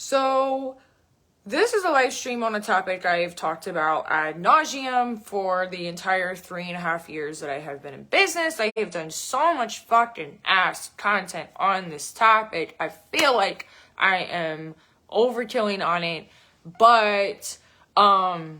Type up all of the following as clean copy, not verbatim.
So this is a live stream on a topic I've talked about ad nauseum for the entire 3.5 years that I have been in business. I have done so much fucking ass content on this topic. I feel like I am overkilling on it, but redid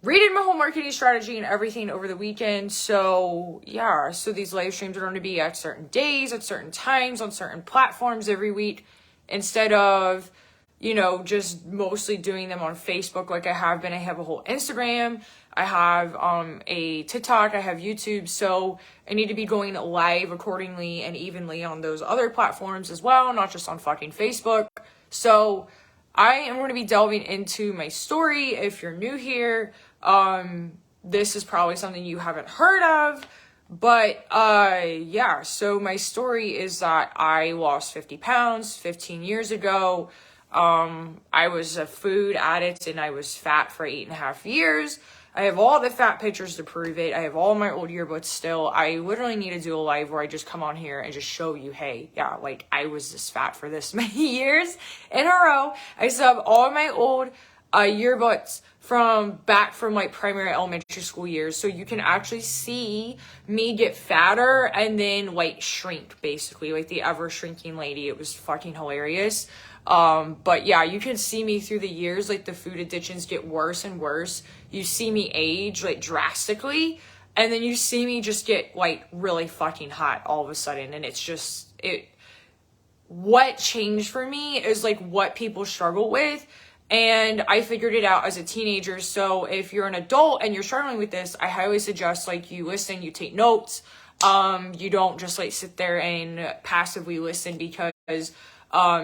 my whole marketing strategy and everything over the weekend. So yeah, so these live streams are going to be at certain days, at certain times, on certain platforms every week, instead of, you know, just mostly doing them on Facebook like I have been. I have a whole Instagram, I have a TikTok, I have YouTube, so I need to be going live accordingly and evenly on those other platforms as well, not just on fucking Facebook. So I am going to be delving into my story. If you're new here, this is probably something you haven't heard of, but yeah, so my story is that I lost 50 pounds 15 years ago. I was a food addict and I was fat for 8.5 years. I have all the fat pictures to prove it. I have all my old yearbooks still. I literally need to do a live where I just come on here and just show you, hey, yeah, like I was this fat for this many years in a row. I still have all my old yearbooks from like primary elementary school years, so you can actually see me get fatter and then like shrink, basically like the ever shrinking lady. It was fucking hilarious. But yeah, you can see me through the years, like the food addictions get worse and worse. You see me age like drastically, and then you see me just get like really fucking hot all of a sudden. And it's just, what changed for me is like what people struggle with. And I figured it out as a teenager. So if you're an adult and you're struggling with this, I highly suggest like you listen, you take notes. You don't just like sit there and passively listen, because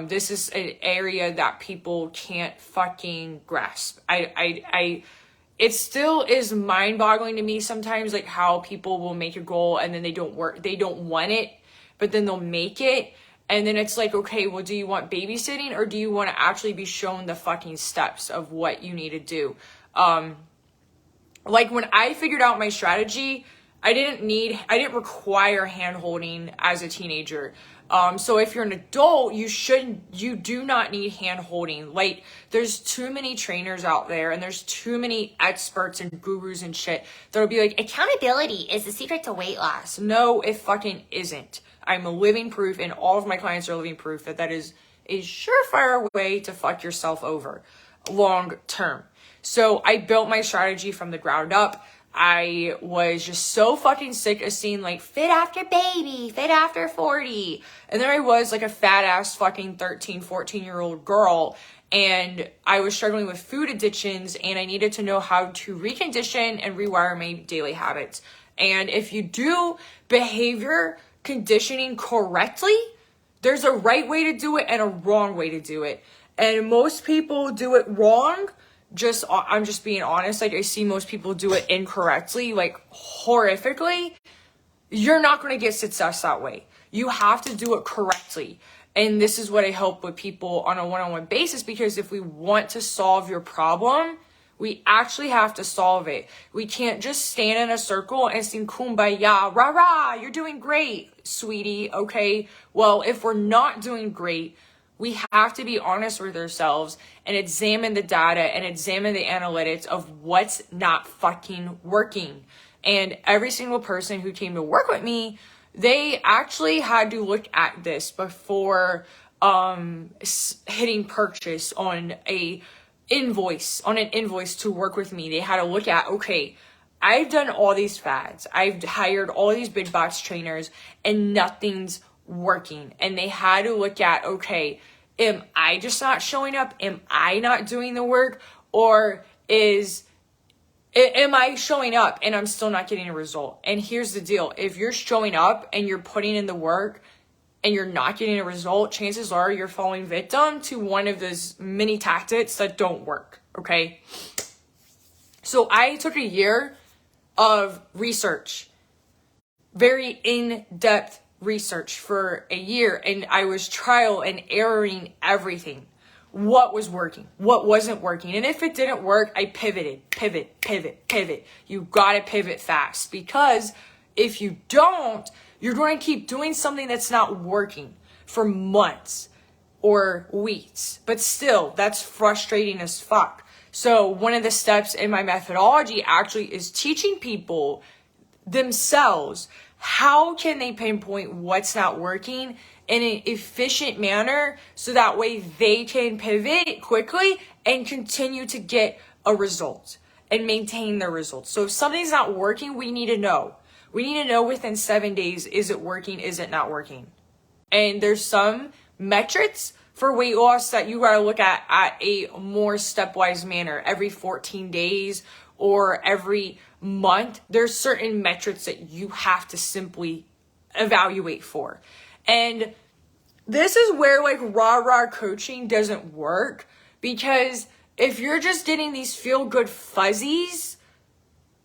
this is an area that people can't fucking grasp. It still is mind-boggling to me sometimes, like how people will make a goal and then they don't want it, but then they'll make it. And then it's like, okay, well, do you want babysitting or do you want to actually be shown the fucking steps of what you need to do? Like when I figured out my strategy, I didn't require hand-holding as a teenager. So if you're an adult, you do not need hand-holding. Like, there's too many trainers out there and there's too many experts and gurus and shit that'll be like, accountability is the secret to weight loss. No, it fucking isn't. I'm a living proof, and all of my clients are living proof that is a surefire way to fuck yourself over long term. So I built my strategy from the ground up. I was just so fucking sick of seeing like fit after baby, fit after 40. And there I was, like a fat ass fucking 13, 14-year-old girl. And I was struggling with food addictions, and I needed to know how to recondition and rewire my daily habits. And if you do behavior conditioning correctly, there's a right way to do it and a wrong way to do it. And most people do it wrong. I'm just being honest. Like, I see most people do it incorrectly, like horrifically. You're not going to get success that way. You have to do it correctly. And this is what I help with people on a one-on-one basis, because if we want to solve your problem, we actually have to solve it. We can't just stand in a circle and sing kumbaya, rah rah, you're doing great, sweetie, okay? Well, if we're not doing great, we have to be honest with ourselves and examine the data and examine the analytics of what's not fucking working. And every single person who came to work with me, they actually had to look at this before hitting purchase on an invoice to work with me. They had to look at, okay, I've done all these fads. I've hired all these big box trainers and nothing's working. And they had to look at, okay, am I just not showing up? Am I not doing the work? Or am I showing up and I'm still not getting a result? And here's the deal. If you're showing up and you're putting in the work and you're not getting a result, chances are you're falling victim to one of those many tactics that don't work, okay? So I took a year of research, very in-depth research for a year, and I was trial and erroring everything. What was working, what wasn't working. And if it didn't work, I pivoted. You gotta pivot fast, because if you don't, you're going to keep doing something that's not working for months. or wheats. But still, that's frustrating as fuck. So one of the steps in my methodology actually is teaching people themselves how can they pinpoint what's not working in an efficient manner so that way they can pivot quickly and continue to get a result and maintain the results. So if something's not working, we need to know. We need to know within 7 days, is it working, is it not working? And there's some metrics for weight loss that you gotta look at a more stepwise manner. Every 14 days or every month, there's certain metrics that you have to simply evaluate for. And this is where like rah-rah coaching doesn't work, because if you're just getting these feel-good fuzzies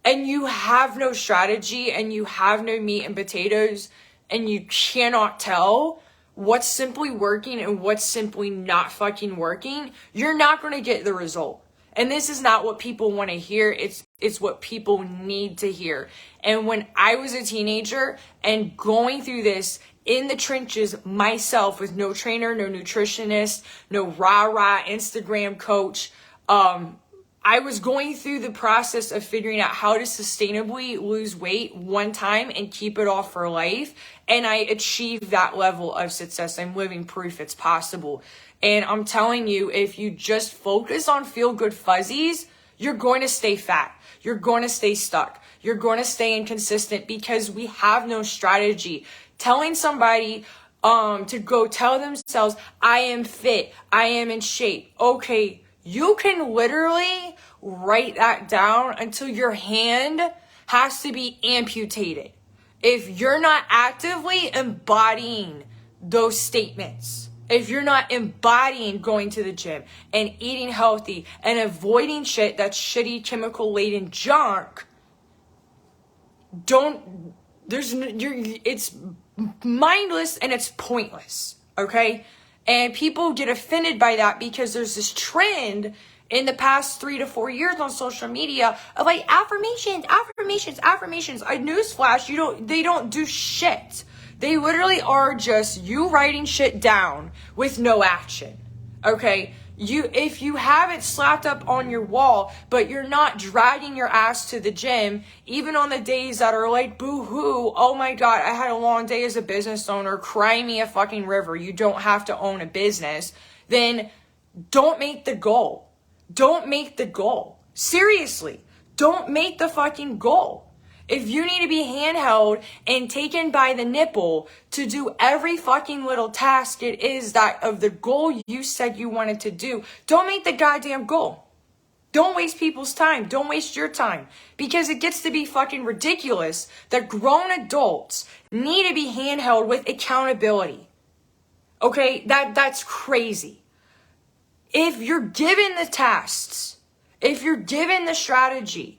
and you have no strategy and you have no meat and potatoes and you cannot tell what's simply working and what's simply not fucking working, you're not going to get the result. And this is not what people want to hear. It's what people need to hear. And when I was a teenager and going through this in the trenches myself with no trainer, no nutritionist, no rah-rah Instagram coach, I was going through the process of figuring out how to sustainably lose weight one time and keep it off for life. And I achieved that level of success. I'm living proof it's possible. And I'm telling you, if you just focus on feel-good fuzzies, you're going to stay fat. You're going to stay stuck. You're going to stay inconsistent because we have no strategy. Telling somebody to go tell themselves, I am fit, I am in shape. Okay, you can literally write that down until your hand has to be amputated if you're not actively embodying those statements. If you're not embodying going to the gym and eating healthy and avoiding shit that's shitty chemical laden junk, it's mindless and it's pointless, okay? And people get offended by that because there's this trend in the past 3 to 4 years on social media of like affirmations. I newsflash, they don't do shit. They literally are just you writing shit down with no action. Okay? If you have it slapped up on your wall, but you're not dragging your ass to the gym, even on the days that are like, boo-hoo, oh my God, I had a long day as a business owner, cry me a fucking river, you don't have to own a business, then don't make the goal. Don't make the goal. Seriously, don't make the fucking goal. If you need to be handheld and taken by the nipple to do every fucking little task it is that of the goal you said you wanted to do, don't make the goddamn goal. Don't waste people's time. Don't waste your time. Because it gets to be fucking ridiculous that grown adults need to be handheld with accountability. Okay? That's crazy. If you're given the tasks, if you're given the strategy,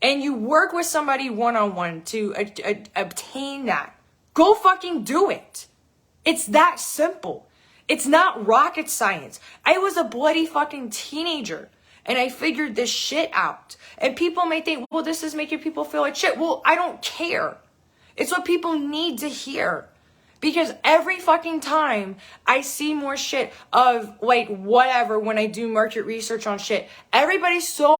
and you work with somebody one-on-one to obtain that, go fucking do it. It's that simple. It's not rocket science. I was a bloody fucking teenager and I figured this shit out. And people may think, well, this is making people feel like shit. Well, I don't care. It's what people need to hear. Because every fucking time I see more shit of like whatever when I do market research on shit, everybody's so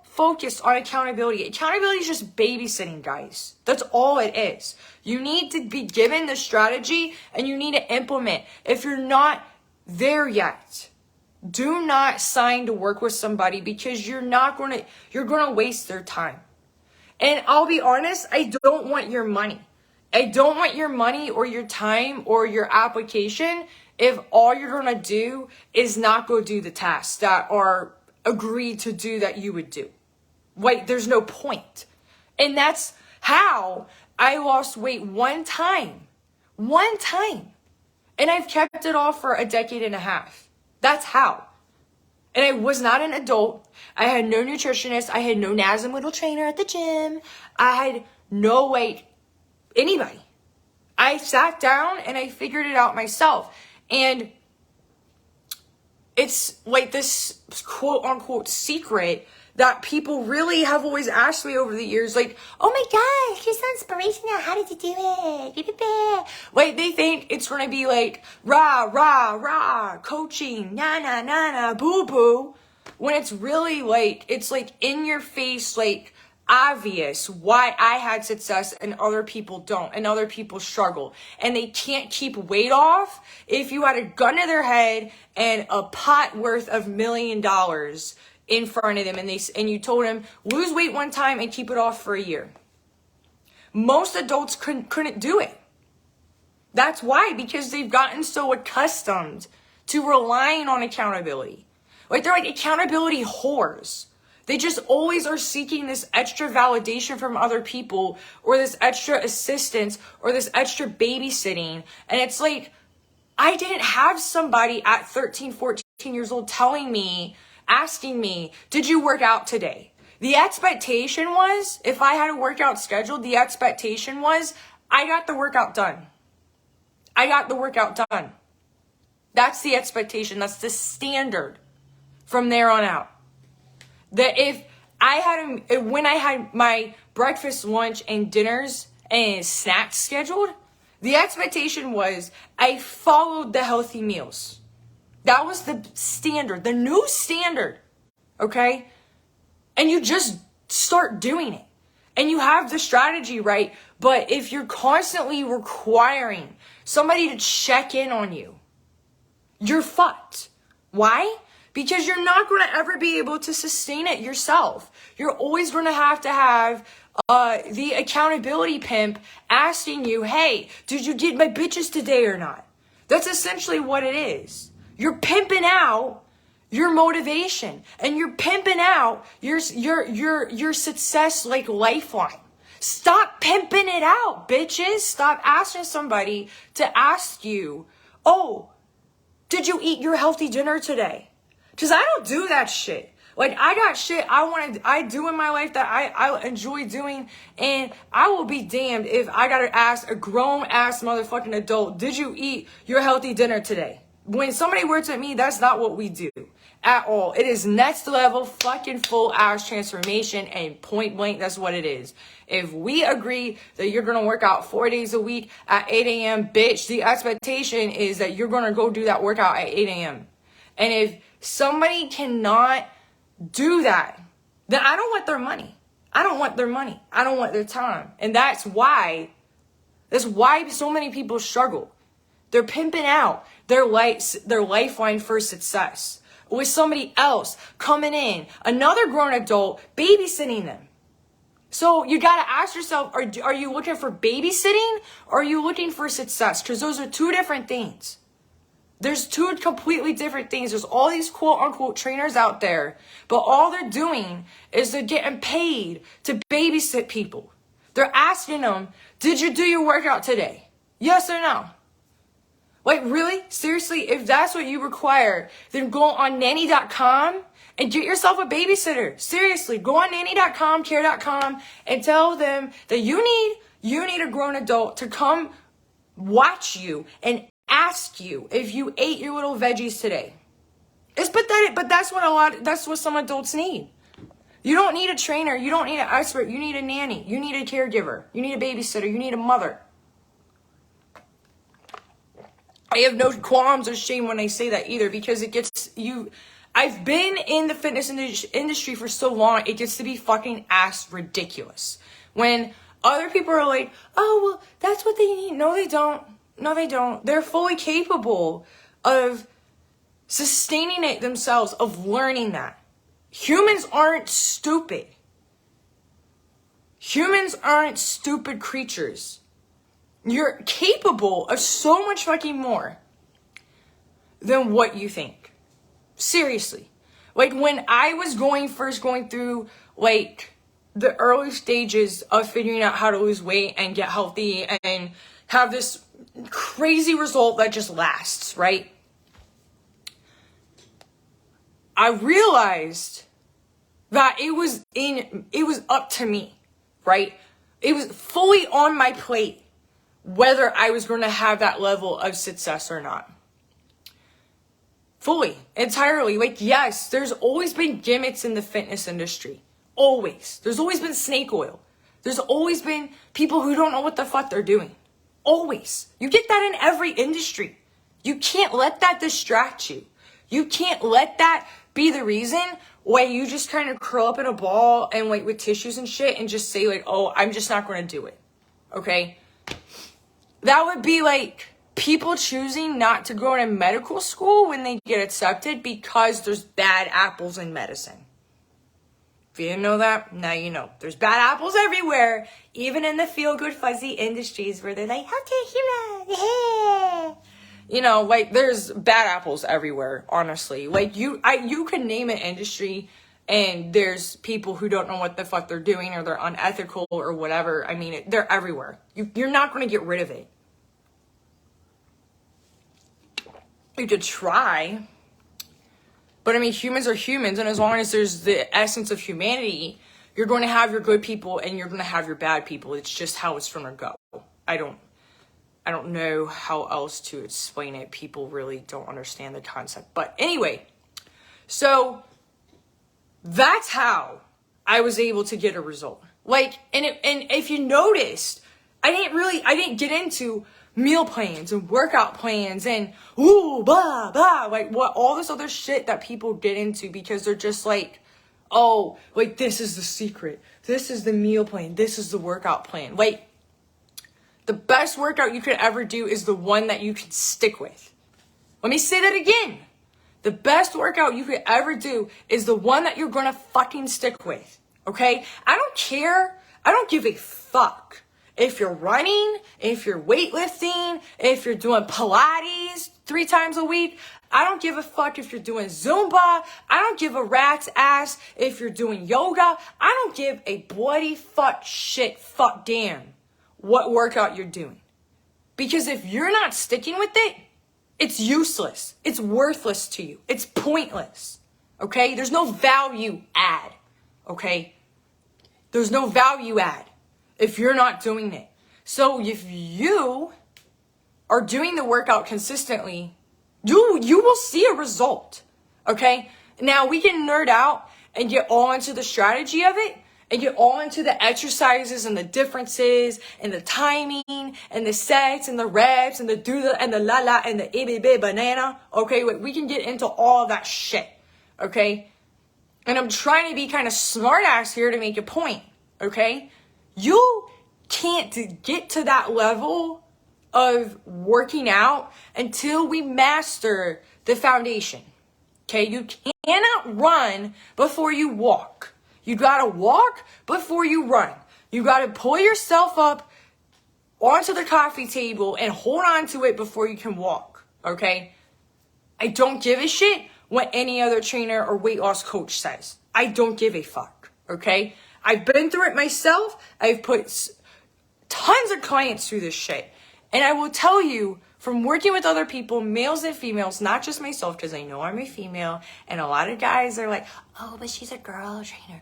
focused on accountability. Accountability is just babysitting, guys. That's all it is. You need to be given the strategy and you need to implement. If you're not there yet, do not sign to work with somebody because you're going to waste their time. And I'll be honest, I don't want your money. I don't want your money or your time or your application if all you're going to do is not go do the tasks that are agreed to do that you would do. Wait, there's no point. And that's how I lost weight one time. One time. And I've kept it off for a decade and a half. That's how. And I was not an adult. I had no nutritionist. I had no NASM little trainer at the gym. I had no anybody. I sat down and I figured it out myself. And it's like this quote unquote secret that people really have always asked me over the years, like, oh my gosh, you're so inspirational. How did you do it? Like, they think it's going to be like, rah, rah, rah, coaching, na, na, na, na, boo, boo. When it's really like, it's like in your face, like obvious why I had success and other people don't, and other people struggle. And they can't keep weight off if you had a gun to their head and a pot worth of $1 million in front of them, and you told them lose weight one time and keep it off for a year. Most adults couldn't do it. That's why, because they've gotten so accustomed to relying on accountability. Like, they're like accountability whores. They just always are seeking this extra validation from other people, or this extra assistance, or this extra babysitting. And it's like, I didn't have somebody at 13, 14 years old asking me, did you work out today? The expectation was, if I had a workout scheduled, the expectation was, I got the workout done. I got the workout done. That's the expectation. That's the standard from there on out. That if when I had my breakfast, lunch, and dinners and snacks scheduled, the expectation was I followed the healthy meals. That was the standard, the new standard, okay? And you just start doing it. And you have the strategy, right? But if you're constantly requiring somebody to check in on you, you're fucked. Why? Because you're not going to ever be able to sustain it yourself. You're always going to have the accountability pimp asking you, hey, did you get my bitches today or not? That's essentially what it is. You're pimping out your motivation, and you're pimping out your success like lifeline. Stop pimping it out, bitches. Stop asking somebody to ask you, oh, did you eat your healthy dinner today? Because I don't do that shit. Like, I got shit I do in my life that I enjoy doing, and I will be damned if I gotta ask a grown-ass motherfucking adult, did you eat your healthy dinner today? When somebody works at me, that's not what we do at all. It is next level fucking full ass transformation, and point blank, that's what it is. If we agree that you're going to work out 4 days a week at 8 a.m., bitch, the expectation is that you're going to go do that workout at 8 a.m. And if somebody cannot do that, then I don't want their money. I don't want their money. I don't want their time. And that's why so many people struggle. They're pimping out their lifeline for success with somebody else coming in, another grown adult babysitting them. So you got to ask yourself, are you looking for babysitting, or are you looking for success? Because those are two different things. There's two completely different things. There's all these quote unquote trainers out there, but all they're doing is they're getting paid to babysit people. They're asking them, did you do your workout today? Yes or no? Like, really? Seriously? If that's what you require, then go on nanny.com and get yourself a babysitter. Seriously, go on nanny.com, care.com, and tell them that you need a grown adult to come watch you and ask you if you ate your little veggies today. It's pathetic, but that's what some adults need. You don't need a trainer. You don't need an expert. You need a nanny. You need a caregiver. You need a babysitter. You need a mother. I have no qualms or shame when I say that either, because it gets you. I've been in the fitness industry for so long, it gets to be fucking ass ridiculous. When other people are like, oh, well, that's what they need. No, they don't. No, they don't. They're fully capable of sustaining it themselves, of learning that. Humans aren't stupid. Humans aren't stupid creatures. You're capable of so much fucking more than what you think. Seriously. Like, when I was first going through, like, the early stages of figuring out how to lose weight and get healthy and have this crazy result that just lasts, right? I realized that it was up to me, right? It was fully on my plate whether I was going to have that level of success or not. Fully, entirely. Like, yes, there's always been gimmicks in the fitness industry. Always. There's always been snake oil. There's always been people who don't know what the fuck they're doing. Always. You get that in every industry. You can't let that distract you. You can't let that be the reason why you just kind of curl up in a ball and like with tissues and shit and just say like, oh, I'm just not going to do it. Okay? That would be like people choosing not to go to medical school when they get accepted because there's bad apples in medicine. If you didn't know that, now you know. There's bad apples everywhere, even in the feel-good fuzzy industries where they're like, okay, human, you know, like there's bad apples everywhere, honestly. Like you can name an industry and there's people who don't know what the fuck they're doing or they're unethical or whatever. I mean, they're everywhere. You're not going to get rid of it. You could try, but I mean, humans are humans, and as long as there's the essence of humanity, you're going to have your good people and you're going to have your bad people. It's just how it's going to go. I don't know how else to explain it. People really don't understand the concept. But anyway, so that's how I was able to get a result. Like, and if you noticed, I didn't get into meal plans and workout plans and ooh, blah, blah, like what, all this other shit that people get into because they're just like, oh, like this is the secret. This is the meal plan. This is the workout plan. Like, the best workout you could ever do is the one that you can stick with. Let me say that again. The best workout you could ever do is the one that you're gonna fucking stick with. Okay? I don't care. I don't give a fuck. If you're running, if you're weightlifting, if you're doing Pilates 3 times a week, I don't give a fuck if you're doing Zumba. I don't give a rat's ass if you're doing yoga. I don't give a bloody fuck shit fuck damn what workout you're doing. Because if you're not sticking with it, it's useless. It's worthless to you. It's pointless. Okay? There's no value add. Okay? There's no value add if you're not doing it. So if you are doing the workout consistently, you will see a result. Okay? Now we can nerd out and get all into the strategy of it and get all into the exercises and the differences and the timing and the sets and the reps and the do and the la la and the ibbe banana. Okay? We can get into all of that shit. Okay? And I'm trying to be kind of smart ass here to make a point. Okay? You can't get to that level of working out until we master the foundation. Okay? You cannot run before you walk. You gotta walk before you run. You gotta pull yourself up onto the coffee table and hold on to it before you can walk. Okay? I don't give a shit what any other trainer or weight loss coach says. I don't give a fuck. Okay? I've been through it myself. I've put tons of clients through this shit. And I will tell you, from working with other people, males and females, not just myself, because I know I'm a female, and a lot of guys are like, oh, but she's a girl trainer.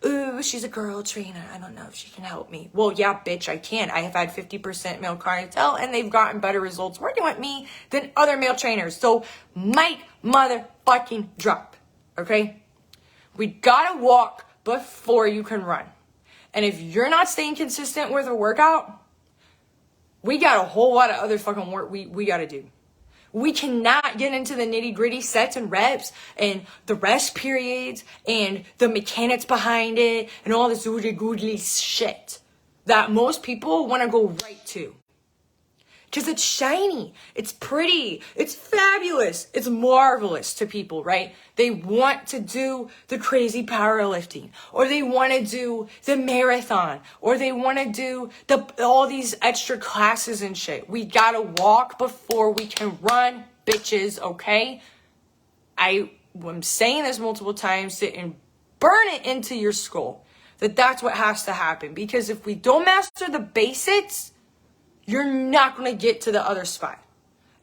Ooh, she's a girl trainer. I don't know if she can help me. Well, yeah, bitch, I can. I have had 50% male clientele, and they've gotten better results working with me than other male trainers. So, mic motherfucking drop. Okay? We gotta walk before you can run. And if you're not staying consistent with a workout, we got a whole lot of other fucking work we gotta do. We cannot get into the nitty gritty sets and reps and the rest periods and the mechanics behind it and all this oodly goodly shit that most people want to go right to. Because it's shiny, it's pretty, it's fabulous, it's marvelous to people, right? They want to do the crazy powerlifting, or they want to do the marathon, or they want to do all these extra classes and shit. We gotta walk before we can run, bitches, okay? I'm saying this multiple times to burn it into your skull that that's what has to happen. Because if we don't master the basics, you're not going to get to the other spot.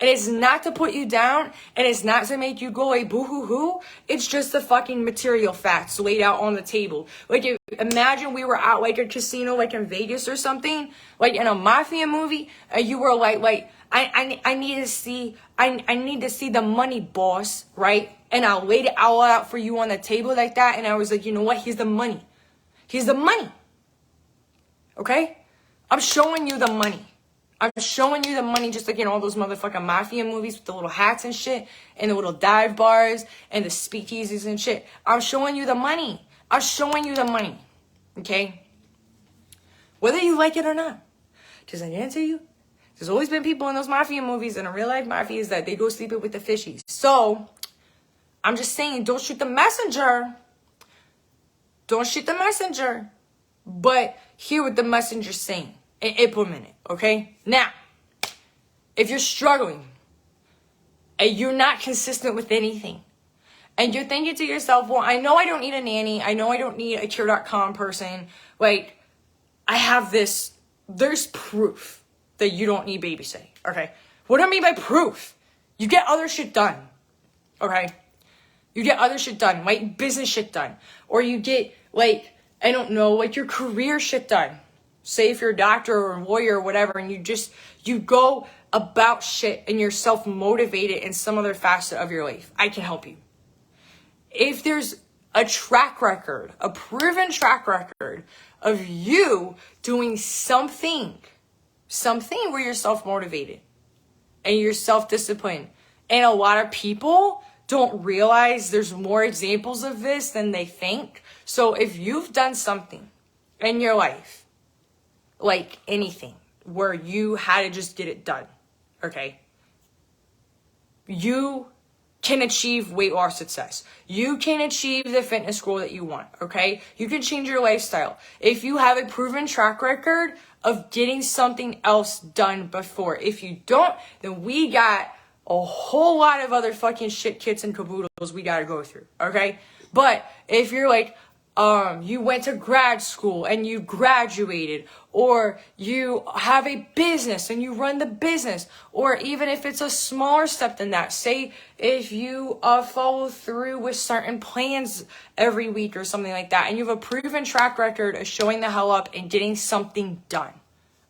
And it's not to put you down, and it's not to make you go a boo-hoo-hoo. It's just the fucking material facts laid out on the table. Like, imagine we were at like a casino, like in Vegas or something, like in a mafia movie, and you were like, I need to see the money, boss, right? And I laid it all out for you on the table like that, and I was like, you know what? Here's the money. Here's the money. Okay? I'm showing you the money. I'm showing you the money, just like in all those motherfucking mafia movies with the little hats and shit, and the little dive bars and the speakeasies and shit. I'm showing you the money. I'm showing you the money. Okay? Whether you like it or not. Just like I answer you. There's always been people in those mafia movies and in real life mafias that they go sleeping with the fishies. So, I'm just saying, don't shoot the messenger. Don't shoot the messenger. But hear what the messenger's saying and implement it, okay? Now, if you're struggling and you're not consistent with anything, and you're thinking to yourself, well, I know I don't need a nanny. I know I don't need a cure.com person. Like, I have this. There's proof that you don't need babysitting, okay? What do I mean by proof? You get other shit done, okay? You get other shit done, like business shit done. Or you get, like, I don't know, like your career shit done. Say if you're a doctor or a lawyer or whatever, and you go about shit and you're self-motivated in some other facet of your life. I can help you. If there's a track record, a proven track record of you doing something where you're self-motivated and you're self-disciplined, and a lot of people don't realize there's more examples of this than they think. So if you've done something in your life, like anything, where you had to just get it done, okay? You can achieve weight loss success. You can achieve the fitness goal that you want, okay? You can change your lifestyle. If you have a proven track record of getting something else done before. If you don't, then we got a whole lot of other fucking shit kits and caboodles we gotta go through, okay? But if you're like, you went to grad school and you graduated, or you have a business and you run the business, or even if it's a smaller step than that, say if you follow through with certain plans every week or something like that, and you have a proven track record of showing the hell up and getting something done,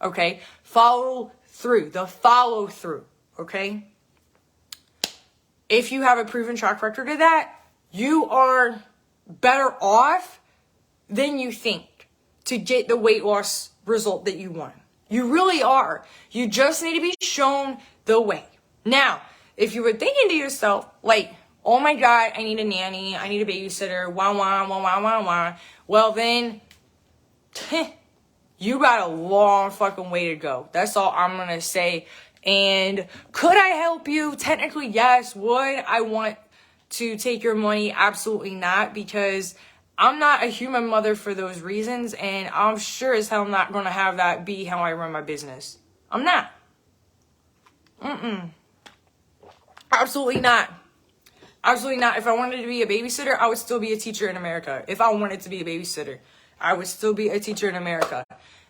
okay? Follow through, okay? If you have a proven track record of that, you are better off than you think to get the weight loss result that you want. You really are. You just need to be shown the way. Now, if you were thinking to yourself, like, oh my God, I need a nanny, I need a babysitter, well then, you got a long fucking way to go. That's all I'm gonna say. And could I help you? Technically, yes. Would I want to take your money? Absolutely not, because I'm not a human mother for those reasons, and I'm sure as hell not going to have that be how I run my business. I'm not. Absolutely not. Absolutely not. If I wanted to be a babysitter, I would still be a teacher in America. If I wanted to be a babysitter, I would still be a teacher in America.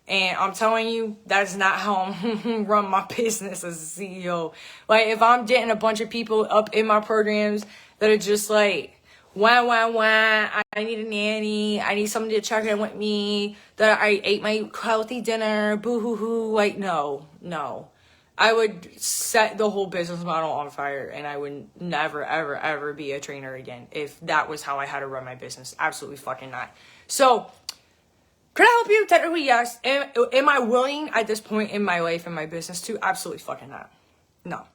And I'm telling you, that's not how I'm run my business as a CEO. Like, if I'm getting a bunch of people up in my programs that are just like, I need a nanny, I need somebody to check in with me, that I ate my healthy dinner, boo-hoo-hoo, like, no. I would set the whole business model on fire, and I would never, ever, ever be a trainer again if that was how I had to run my business. Absolutely fucking not. So, could I help you? Technically, yes. Am I willing at this point in my life and my business to? Absolutely fucking not. No.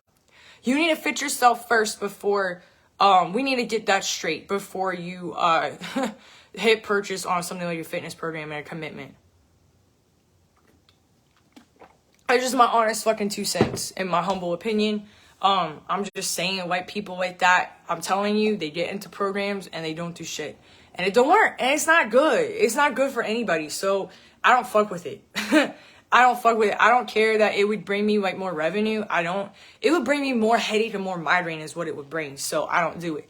You need to fit yourself first before, we need to get that straight before you hit purchase on something like a fitness program and a commitment. That's just my honest fucking 2 cents in my humble opinion. I'm just saying, white people like that, I'm telling you, they get into programs and they don't do shit. And it don't work. And it's not good. It's not good for anybody. So I don't fuck with it. I don't fuck with it. I don't care that it would bring me like more revenue. It would bring me more headache and more migraine is what it would bring. So I don't do it.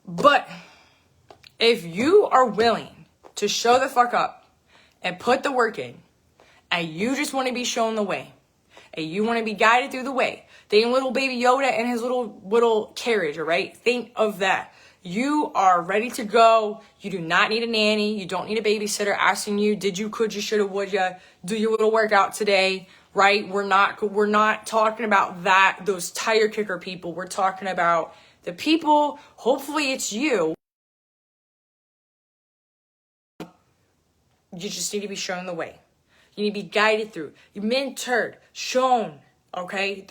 But if you are willing to show the fuck up and put the work in, and you just want to be shown the way, and you want to be guided through the way, think little baby Yoda and his little carriage, all right? Think of that. You are ready to go. You do not need a nanny. You don't need a babysitter asking you, did you, could you, shoulda, would you, do your little workout today, right? We're not talking about that, those tire kicker people. We're talking about the people, hopefully it's you. You just need to be shown the way. You need to be guided through. You mentored, shown, okay?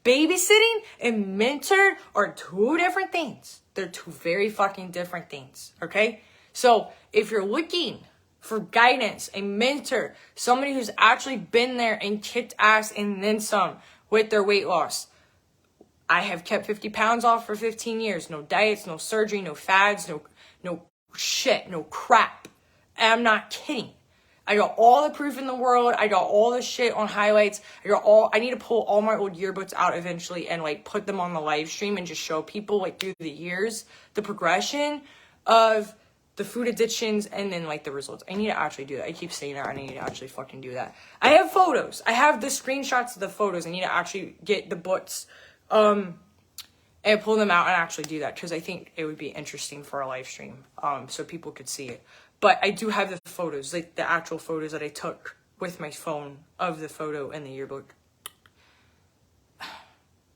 Babysitting and mentored are two different things. They're two very fucking different things, okay? So if you're looking for guidance, a mentor, somebody who's actually been there and kicked ass and then some with their weight loss. I have kept 50 pounds off for 15 years. No diets, no surgery, no fads, no shit, no crap. And I'm not kidding. I got all the proof in the world. I got all the shit on highlights. I need to pull all my old yearbooks out eventually and like put them on the live stream and just show people like through the years, the progression of the food addictions and then like the results. I need to actually do that. I keep saying that. I need to actually fucking do that. I have photos. I have the screenshots of the photos. I need to actually get the books and pull them out and actually do that because I think it would be interesting for a live stream so people could see it. But I do have the photos, like the actual photos that I took with my phone of the photo and the yearbook.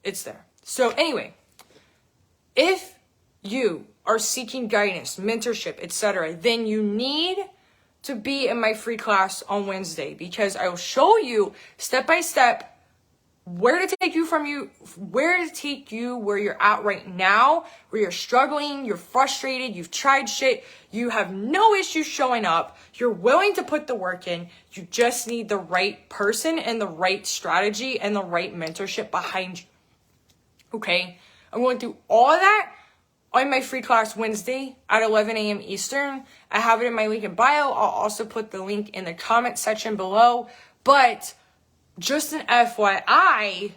It's there. So anyway, if you are seeking guidance, mentorship, etc., then you need to be in my free class on Wednesday because I will show you step by step where to take you where you're at right now, where you're struggling, you're frustrated, you've tried shit, you have no issue showing up, you're willing to put the work in, you just need the right person and the right strategy and the right mentorship behind you. Okay? I'm going through all of that on my free class Wednesday at 11 a.m. Eastern. I have it in my link in bio. I'll also put the link in the comment section below. But just an FYI,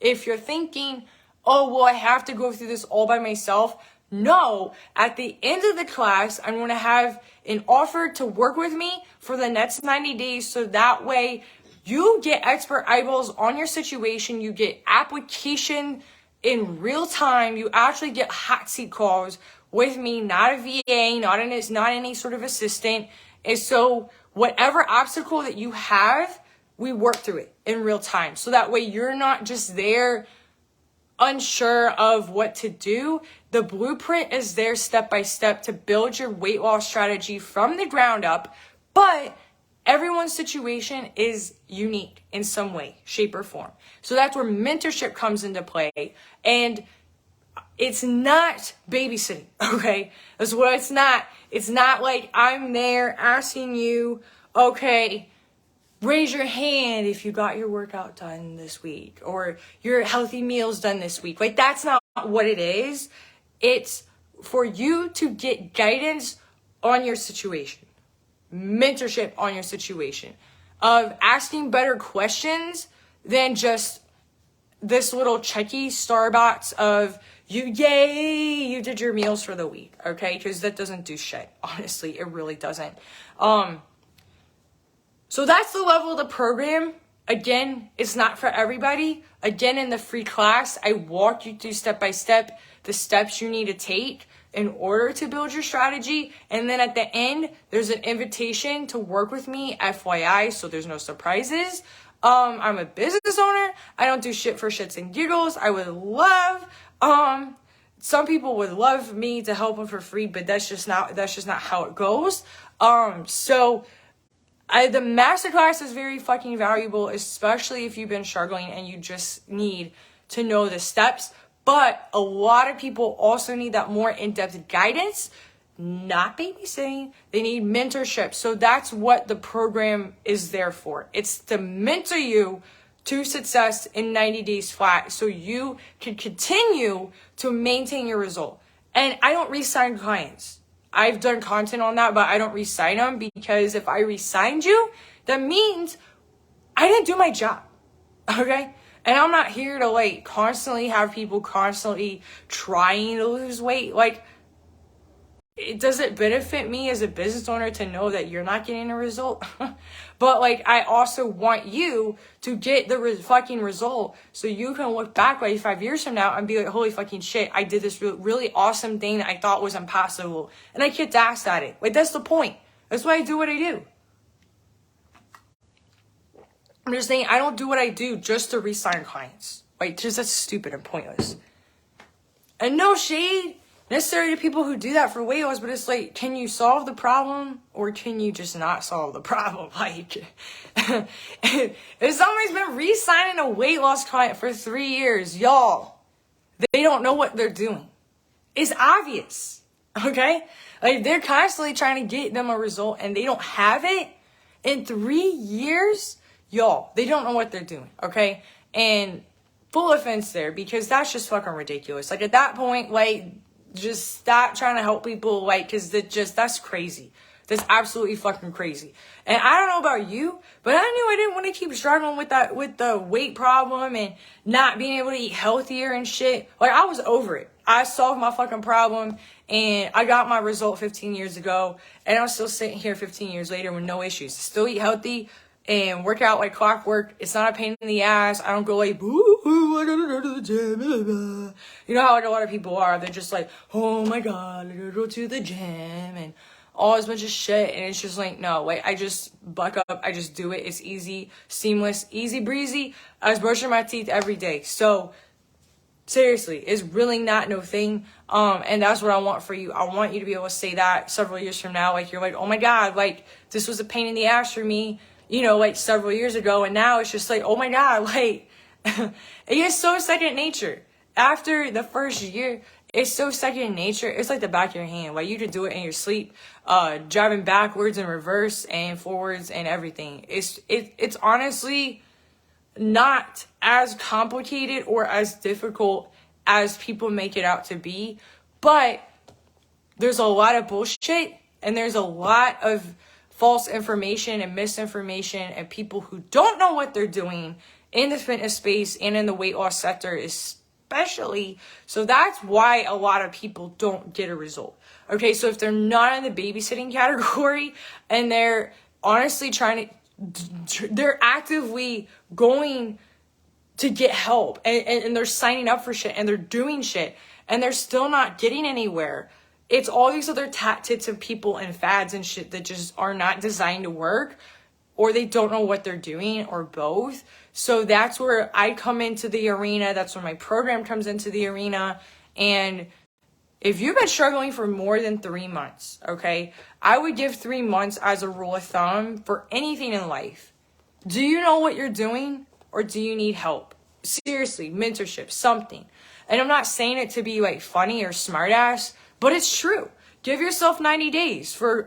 if you're thinking, oh, well, I have to go through this all by myself. No, at the end of the class, I'm going to have an offer to work with me for the next 90 days. So that way you get expert eyeballs on your situation. You get application in real time. You actually get hot seat calls with me, not a VA, not any sort of assistant. And so whatever obstacle that you have, we work through it in real time. So that way you're not just there unsure of what to do. The blueprint is there step by step to build your weight loss strategy from the ground up. But everyone's situation is unique in some way, shape, or form. So that's where mentorship comes into play. And it's not babysitting, okay? That's what it's not. It's not like I'm there asking you, okay, raise your hand if you got your workout done this week or your healthy meals done this week. Like, that's not what it is. It's for you to get guidance on your situation, mentorship on your situation, of asking better questions than just this little checky starbox of you did your meals for the week, okay? Because that doesn't do shit. Honestly, it really doesn't. So that's the level of the program. Again, it's not for everybody. Again, in the free class, I walk you through step by step the steps you need to take in order to build your strategy. And then at the end, there's an invitation to work with me, FYI, so there's no surprises. I'm a business owner. I don't do shit for shits and giggles. I would love, some people would love me to help them for free, but that's just not how it goes. The masterclass is very fucking valuable, especially if you've been struggling and you just need to know the steps. But a lot of people also need that more in-depth guidance, not babysitting. They need mentorship. So that's what the program is there for. It's to mentor you to success in 90 days flat so you can continue to maintain your result. And I don't re-sign clients. I've done content on that, but I don't re-sign them because if I re-signed you, that means I didn't do my job, okay? And I'm not here to like constantly have people constantly trying to lose weight. Like, does it benefit me as a business owner to know that you're not getting a result? But like, I also want you to get the fucking result so you can look back like 5 years from now and be like, holy fucking shit, I did this really awesome thing that I thought was impossible. And I kicked ass at it. Like, that's the point. That's why I do what I do. I'm just saying, I don't do what I do just to re-sign clients. Like, just that's stupid and pointless. And no shade necessarily to people who do that for weight loss, but it's like, can you solve the problem or can you just not solve the problem? Like, it's always been re-signing a weight loss client for 3 years. Y'all, they don't know what they're doing. It's obvious, okay? Like, they're constantly trying to get them a result and they don't have it in 3 years. Y'all, they don't know what they're doing, okay? And full offense there, because that's just fucking ridiculous. Like, at that point, like, just stop trying to help people, like, because that's crazy. That's absolutely fucking crazy. And I don't know about you, but I knew I didn't want to keep struggling with the weight problem and not being able to eat healthier and shit. Like, I was over it. I solved my fucking problem and I got my result 15 years ago, and I'm still sitting here 15 years later with no issues. Still eat healthy and work out like clockwork. It's not a pain in the ass. I don't go like, boo, I gotta go to the gym. Blah, blah. You know how like a lot of people are. They're just like, oh my God, I gotta go to the gym and all this bunch of shit. And it's just like, no, like, I just buck up. I just do it. It's easy, seamless, easy breezy. I was brushing my teeth every day. So seriously, it's really not no thing. And that's what I want for you. I want you to be able to say that several years from now. Like, you're like, oh my God, like, this was a pain in the ass for me, you know, like several years ago. And now it's just like, oh my God, like, it is so second nature. After the first year, it's so second nature. It's like the back of your hand. Like, you could do it in your sleep, driving backwards and reverse and forwards and everything. It's honestly not as complicated or as difficult as people make it out to be. But there's a lot of bullshit and there's a lot of false information and misinformation and people who don't know what they're doing in the fitness space and in the weight loss sector especially. So that's why a lot of people don't get a result. Okay, so if they're not in the babysitting category and they're honestly they're actively going to get help and they're signing up for shit and they're doing shit and they're still not getting anywhere, it's all these other tactics and people and fads and shit that just are not designed to work, or they don't know what they're doing, or both. So that's where I come into the arena. That's where my program comes into the arena. And if you've been struggling for more than 3 months, okay, I would give 3 months as a rule of thumb for anything in life. Do you know what you're doing, or do you need help? Seriously, mentorship, something. And I'm not saying it to be like funny or smart ass, but it's true. Give yourself 90 days for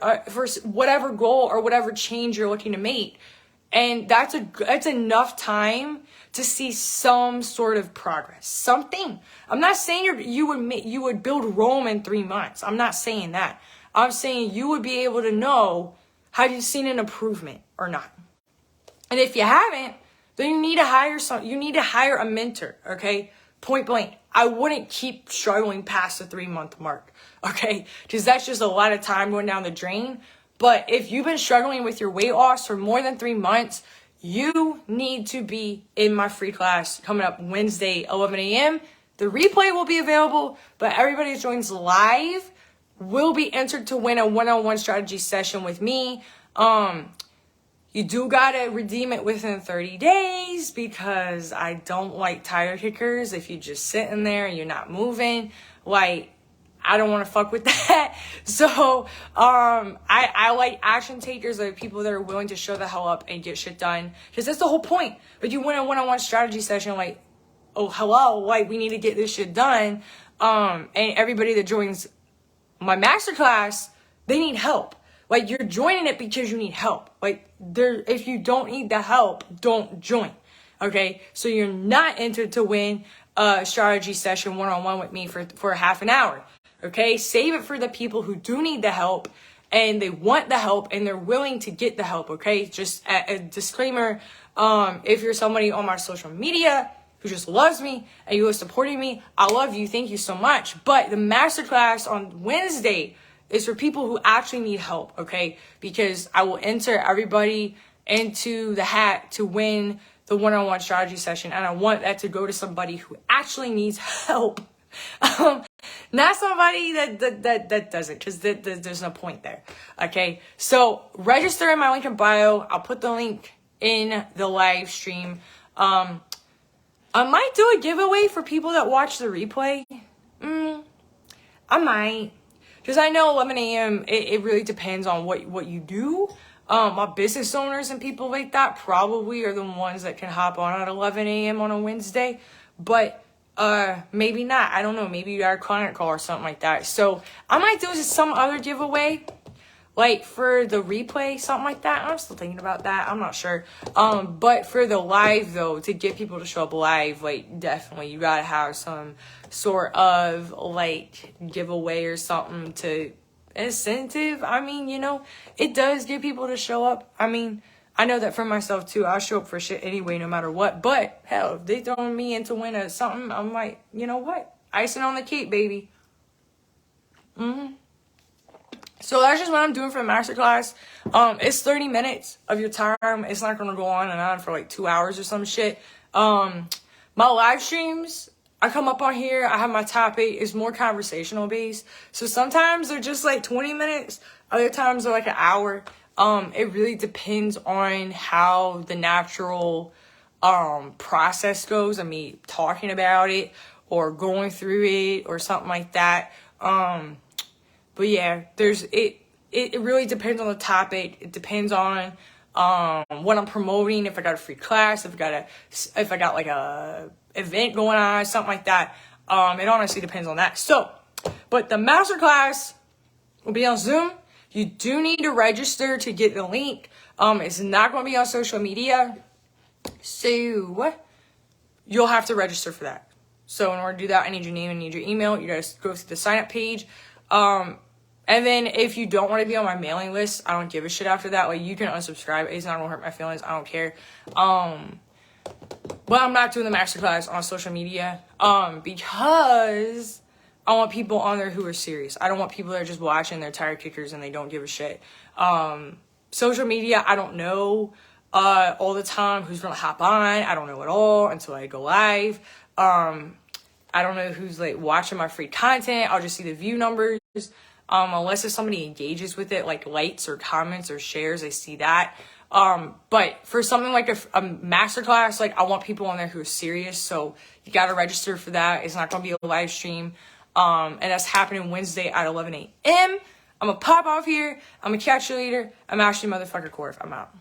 whatever goal or whatever change you're looking to make. And that's enough time to see some sort of progress. Something. I'm not saying you would build Rome in 3 months. I'm not saying that. I'm saying you would be able to know, have you seen an improvement or not? And if you haven't, then you need to hire a mentor, okay? Point blank. I wouldn't keep struggling past the 3 month mark, okay? Because that's just a lot of time going down the drain. But if you've been struggling with your weight loss for more than 3 months, you need to be in my free class coming up Wednesday, 11 a.m. The replay will be available, but everybody that joins live will be entered to win a one-on-one strategy session with me. You do gotta redeem it within 30 days because I don't like tire kickers. If you're just sitting there and you're not moving, like, I don't want to fuck with that. So, I like action takers, like people that are willing to show the hell up and get shit done. Because that's the whole point. But you win a one-on-one strategy session, like, oh, hello, like, we need to get this shit done. And everybody that joins my masterclass, they need help. Like, you're joining it because you need help. Like, if you don't need the help, don't join. Okay? So you're not entered to win a strategy session one-on-one with me for half an hour. Okay? Save it for the people who do need the help and they want the help and they're willing to get the help. Okay? Just a disclaimer. If you're somebody on my social media who just loves me and you are supporting me, I love you. Thank you so much. But the masterclass on Wednesday is for people who actually need help, okay? Because I will enter everybody into the hat to win the one-on-one strategy session, and I want that to go to somebody who actually needs help. Not somebody that doesn't, because there's no point there. Okay, so register in my link in bio. I'll put the link in the live stream. I might do a giveaway for people that watch the replay. I might, because I know 11 a.m. It really depends on what you do. My business owners and people like that probably are the ones that can hop on at 11 a.m. on a Wednesday, but maybe not. I don't know. Maybe you got a client call or something like that. So I might do some other giveaway, like for the replay, something like that. I'm still thinking about that. I'm not sure. But for the live though, to get people to show up live, like definitely you gotta have some sort of like giveaway or something to incentive. I mean, you know, it does get people to show up. I mean, I know that for myself too. I show up for shit anyway, no matter what. But hell, if they throwing me into win or something, I'm like, you know what? Icing on the cake, baby. So that's just what I'm doing for the masterclass. It's 30 minutes of your time. It's not gonna go on and on for like 2 hours or some shit. My live streams, I come up on here, I have my topic, it's more conversational based. So sometimes they're just like 20 minutes, other times they're like an hour. It really depends on how the natural process goes. I mean, talking about it or going through it or something like that. But yeah, it really depends on the topic. It depends on what I'm promoting, if I got a free class, if I got like a event going on, something like that. It honestly depends on that. So, but the masterclass will be on Zoom. You do need to register to get the link. It's not going to be on social media. So you'll have to register for that. So in order to do that, I need your name, I need your email. You guys go to the sign up page. And then if you don't want to be on my mailing list, I don't give a shit after that. Like, you can unsubscribe. It's not going to hurt my feelings. I don't care. But I'm not doing the masterclass on social media, because I want people on there who are serious. I don't want people that are just watching, they're tire kickers and they don't give a shit. Social media, I don't know all the time who's going to hop on. I don't know at all until I go live. I don't know who's like watching my free content. I'll just see the view numbers. Unless if somebody engages with it, like likes or comments or shares, I see that. But for something like a masterclass, like I want people on there who are serious. So you got to register for that. It's not going to be a live stream. And that's happening Wednesday at 11 a.m. I'm going to pop off here. I'm going to catch you later. I'm Ashley motherfucker Korff. I'm out.